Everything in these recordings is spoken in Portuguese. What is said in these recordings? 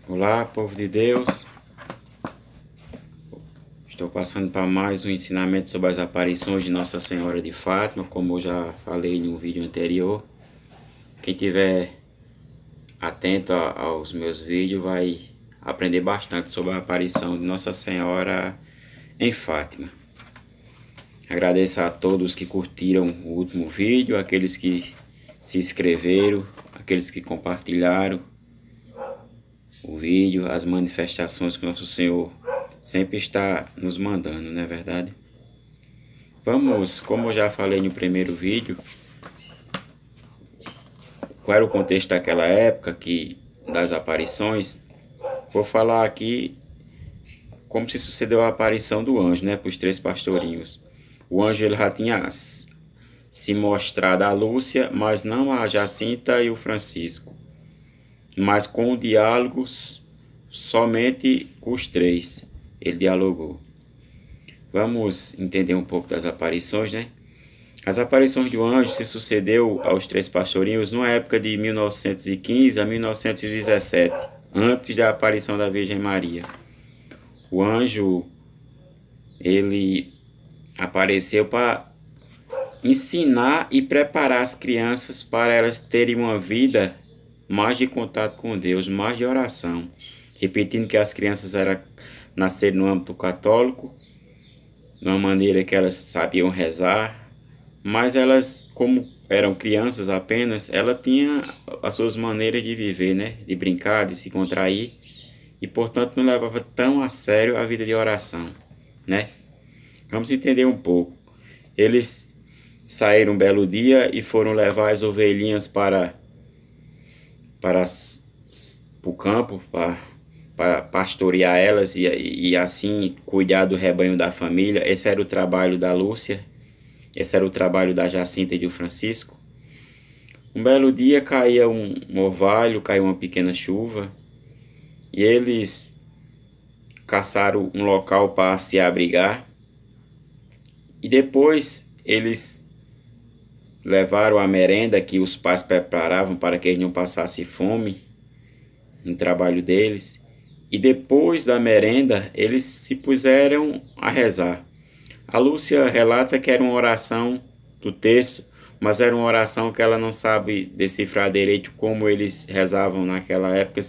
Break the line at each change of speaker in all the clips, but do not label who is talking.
Olá, povo de Deus. Estou passando para mais um ensinamento sobre as aparições de Nossa Senhora de Fátima, como eu já falei em um vídeo anterior. Quem tiver atento aos meus vídeos vai aprender bastante sobre a aparição de Nossa Senhora em Fátima. Agradeço a todos que curtiram o último vídeo, aqueles que se inscreveram, aqueles que compartilharam o vídeo, as manifestações que Nosso Senhor sempre está nos mandando, não é verdade? Vamos, como eu já falei no primeiro vídeo, qual era o contexto daquela época das aparições. Vou falar aqui como se sucedeu a aparição do anjo, né, para os 3 pastorinhos. O anjo ele já tinha se mostrado a Lúcia, mas não a Jacinta e o Francisco, mas com diálogos somente com os 3. Ele dialogou. Vamos entender um pouco das aparições, né? As aparições do anjo se sucedeu aos 3 pastorinhos numa época de 1915 a 1917, antes da aparição da Virgem Maria. O anjo, ele apareceu para ensinar e preparar as crianças para elas terem uma vida mais de contato com Deus, mais de oração. Repetindo que as crianças nasceram no âmbito católico, de uma maneira que elas sabiam rezar, mas elas, como eram crianças apenas, ela tinha as suas maneiras de viver, né? De brincar, de se contrair, e portanto não levava tão a sério a vida de oração, né? Vamos entender um pouco. Eles saíram um belo dia e foram levar as ovelhinhas para o campo, para pastorear elas e assim cuidar do rebanho da família. Esse era o trabalho da Lúcia, esse era o trabalho da Jacinta e do Francisco. Um belo dia caía um orvalho, caiu uma pequena chuva, e eles caçaram um local para se abrigar, e depois eles levaram a merenda que os pais preparavam para que eles não passassem fome no trabalho deles. E depois da merenda, eles se puseram a rezar. A Lúcia relata que era uma oração do terço, mas era uma oração que ela não sabe decifrar direito como eles rezavam naquela época,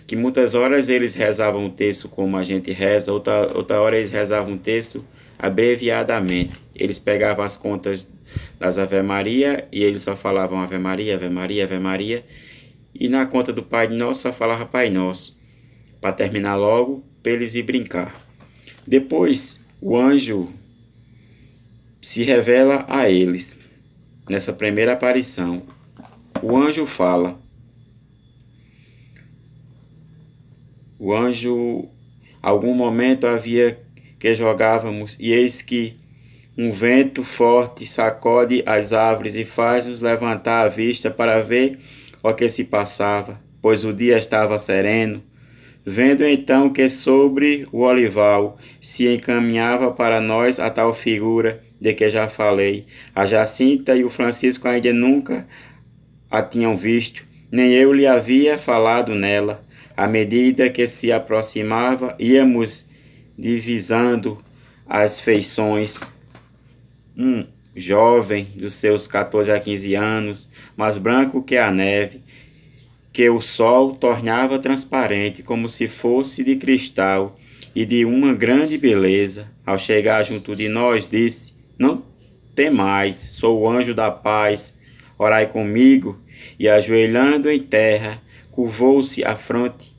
que muitas horas eles rezavam o terço como a gente reza, outra hora eles rezavam o terço abreviadamente. Eles pegavam as contas das Ave Maria e eles só falavam Ave Maria, Ave Maria, Ave Maria, e na conta do Pai Nosso só falava Pai Nosso, para terminar logo, para eles ir brincar. Depois, o anjo se revela a eles, nessa primeira aparição. O anjo fala. O anjo, algum momento havia que jogávamos, e eis que um vento forte sacode as árvores e faz-nos levantar a vista para ver o que se passava, pois o dia estava sereno. Vendo então que sobre o olival se encaminhava para nós a tal figura de que já falei, a Jacinta e o Francisco ainda nunca a tinham visto, nem eu lhe havia falado nela. À medida que se aproximava, íamos divisando as feições. Um jovem dos seus 14 a 15 anos, mais branco que a neve, que o sol tornava transparente, como se fosse de cristal, e de uma grande beleza. Ao chegar junto de nós, disse: Não temais, sou o anjo da paz, orai comigo. E ajoelhando em terra, curvou-se a fronte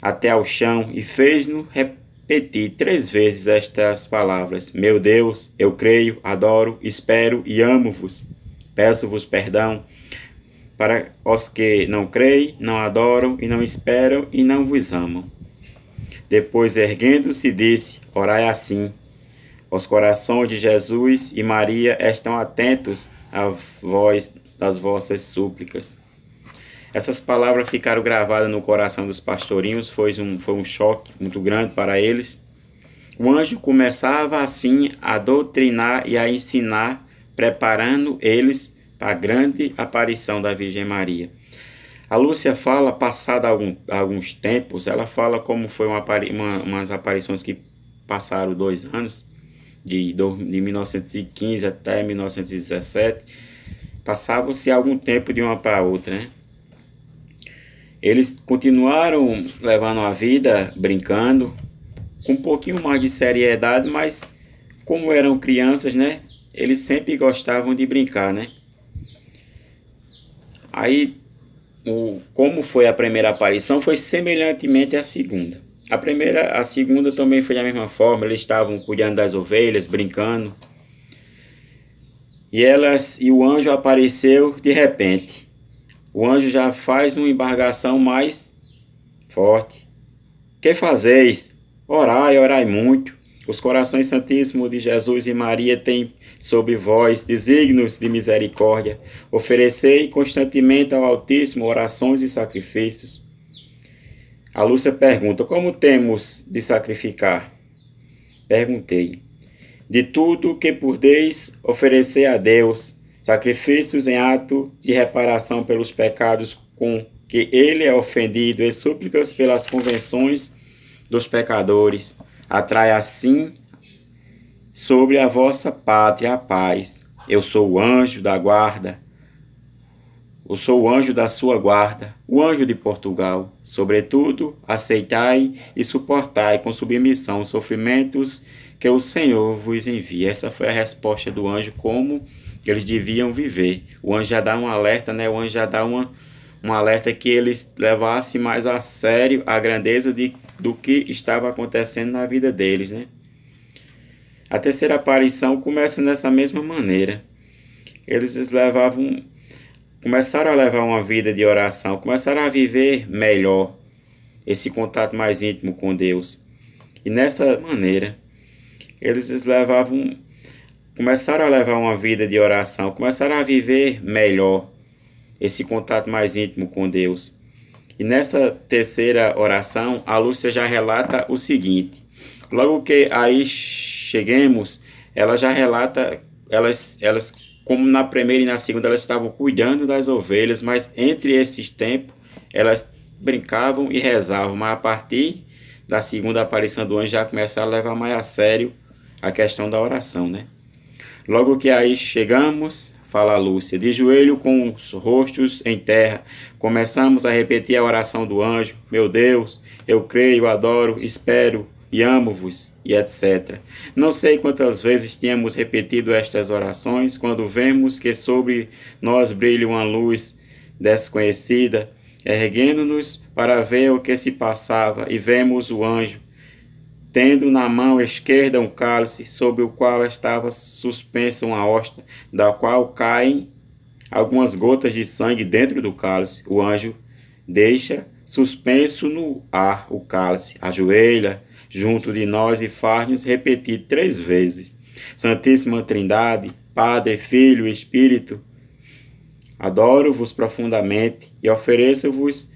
até ao chão e fez-nos repetir 3 vezes estas palavras: Meu Deus, eu creio, adoro, espero e amo-vos. Peço-vos perdão para os que não creem, não adoram e não esperam e não vos amam. Depois, erguendo-se, disse: Orai assim. Os corações de Jesus e Maria estão atentos à voz das vossas súplicas. Essas palavras ficaram gravadas no coração dos pastorinhos, foi um choque muito grande para eles. O anjo começava assim a doutrinar e a ensinar, preparando eles para a grande aparição da Virgem Maria. A Lúcia fala, passado alguns tempos, ela fala como foi umas aparições que passaram 2 anos, de 1915 até 1917, passava-se algum tempo de uma para outra, né? Eles continuaram levando a vida, brincando, com um pouquinho mais de seriedade, mas como eram crianças, né? Eles sempre gostavam de brincar, né? Aí, como foi a primeira aparição, foi semelhantemente à segunda. A segunda também foi da mesma forma, eles estavam cuidando das ovelhas, brincando. E o anjo apareceu de repente. O anjo já faz uma embargação mais forte. Que fazeis? Orai, orai muito. Os corações santíssimos de Jesus e Maria têm sobre vós desígnios de misericórdia. Oferecei constantemente ao Altíssimo orações e sacrifícios. A Lúcia pergunta: como temos de sacrificar? Perguntei: de tudo que podeis oferecer a Deus, sacrifícios em ato de reparação pelos pecados com que ele é ofendido e súplicas pelas convenções dos pecadores. Atrai assim sobre a vossa pátria a paz. Eu sou o anjo da guarda. Eu sou o anjo da sua guarda, o anjo de Portugal. Sobretudo, aceitai e suportai com submissão os sofrimentos que o Senhor vos envia. Essa foi a resposta do anjo, como eles deviam viver. O anjo já dá um alerta, né? O anjo já dá um alerta que eles levassem mais a sério a grandeza do que estava acontecendo na vida deles, né? A terceira aparição começa dessa mesma maneira. Eles começaram a levar uma vida de oração, começaram a viver melhor esse contato mais íntimo com Deus. E nessa maneira, começaram a levar uma vida de oração, começaram a viver melhor esse contato mais íntimo com Deus. E nessa terceira oração, a Lúcia já relata o seguinte: logo que aí cheguemos, ela já relata, elas como na primeira e na segunda, elas estavam cuidando das ovelhas, mas entre esses tempos, elas brincavam e rezavam, mas a partir da segunda aparição do anjo, já começaram a levar mais a sério a questão da oração, né? Logo que aí chegamos, fala a Lúcia, de joelho com os rostos em terra, começamos a repetir a oração do anjo: meu Deus, eu creio, adoro, espero e amo-vos, e etc. Não sei quantas vezes tínhamos repetido estas orações, quando vemos que sobre nós brilha uma luz desconhecida, erguendo-nos para ver o que se passava, e vemos o anjo, tendo na mão esquerda um cálice, sobre o qual estava suspensa uma hóstia, da qual caem algumas gotas de sangue dentro do cálice. O anjo deixa suspenso no ar o cálice, ajoelha junto de nós e faz-nos repetir 3 vezes: Santíssima Trindade, Padre, Filho e Espírito, adoro-vos profundamente e ofereço-vos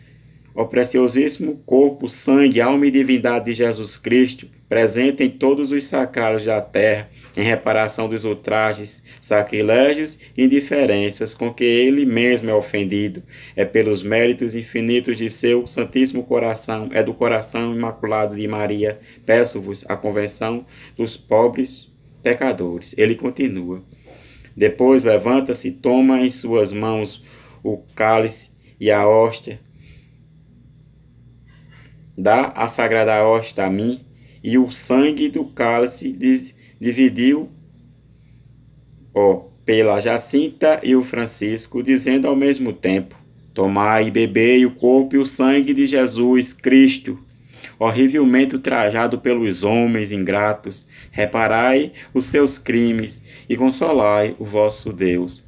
o preciosíssimo corpo, sangue, alma e divindade de Jesus Cristo, presente em todos os sacrários da terra, em reparação dos ultrajes, sacrilégios e indiferenças com que ele mesmo é ofendido. É pelos méritos infinitos de seu Santíssimo Coração, é do coração imaculado de Maria, peço-vos a conversão dos pobres pecadores. Ele continua. Depois levanta-se, toma em suas mãos o cálice e a hóstia, dá a sagrada hóstia a mim, e o sangue do cálice dividiu pela Jacinta e o Francisco, dizendo ao mesmo tempo: tomai e bebei o corpo e o sangue de Jesus Cristo, horrivelmente ultrajado pelos homens ingratos. Reparai os seus crimes e consolai o vosso Deus.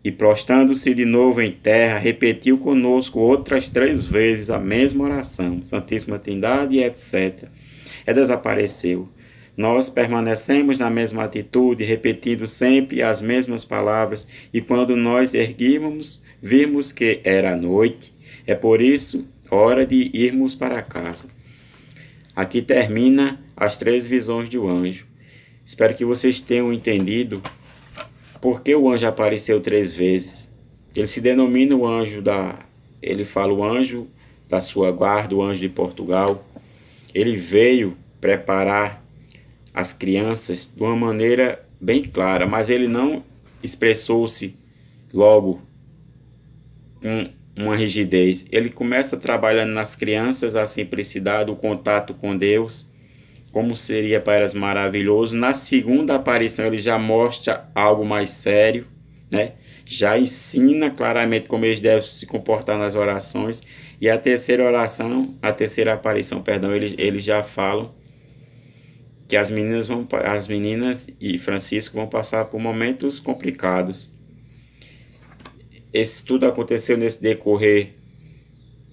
E prostrando-se de novo em terra, repetiu conosco outras 3 vezes a mesma oração, Santíssima Trindade, etc. E desapareceu. Nós permanecemos na mesma atitude, repetindo sempre as mesmas palavras, e quando nós erguímos, vimos que era noite. É por isso hora de irmos para casa. Aqui termina as 3 visões do anjo. Espero que vocês tenham entendido por que o anjo apareceu 3 vezes. Ele se denomina o anjo ele fala o anjo da sua guarda, o anjo de Portugal. Ele veio preparar as crianças de uma maneira bem clara, mas ele não expressou-se logo com uma rigidez. Ele começa trabalhando nas crianças a simplicidade, o contato com Deus, como seria para elas maravilhoso. Na segunda aparição ele já mostra algo mais sério, né? Já ensina claramente como eles devem se comportar nas orações. E a terceira oração, a terceira aparição, perdão, eles já falam que as meninas e Francisco vão passar por momentos complicados. Esse tudo aconteceu nesse decorrer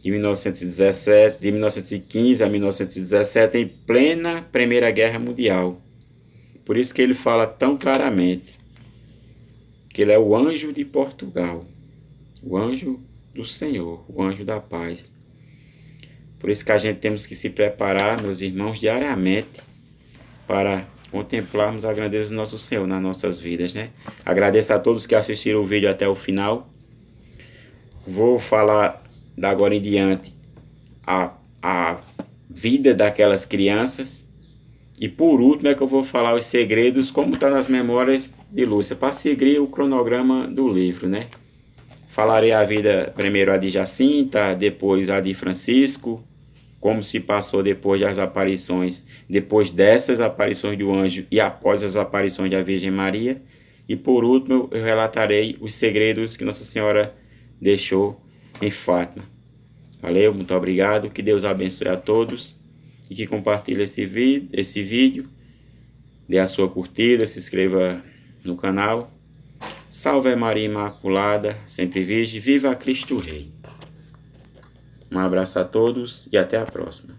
de 1917, de 1915 a 1917, em plena Primeira Guerra Mundial. Por isso que ele fala tão claramente que ele é o anjo de Portugal, o anjo do Senhor, o anjo da paz. Por isso que a gente temos que se preparar, meus irmãos, diariamente para contemplarmos a grandeza do nosso Senhor nas nossas vidas, né? Agradeço a todos que assistiram o vídeo até o final. Vou falar da agora em diante a vida daquelas crianças. E por último é que eu vou falar os segredos, como está nas memórias de Lúcia, para seguir o cronograma do livro, né? Falarei a vida, primeiro a de Jacinta, depois a de Francisco, como se passou depois das aparições, depois dessas aparições do anjo e após as aparições da Virgem Maria. E por último eu relatarei os segredos que Nossa Senhora deixou em Fátima. Valeu, muito obrigado, que Deus abençoe a todos e que compartilhe esse vídeo, dê a sua curtida, se inscreva no canal. Salve Maria Imaculada, sempre virgem, viva Cristo Rei. Um abraço a todos e até a próxima.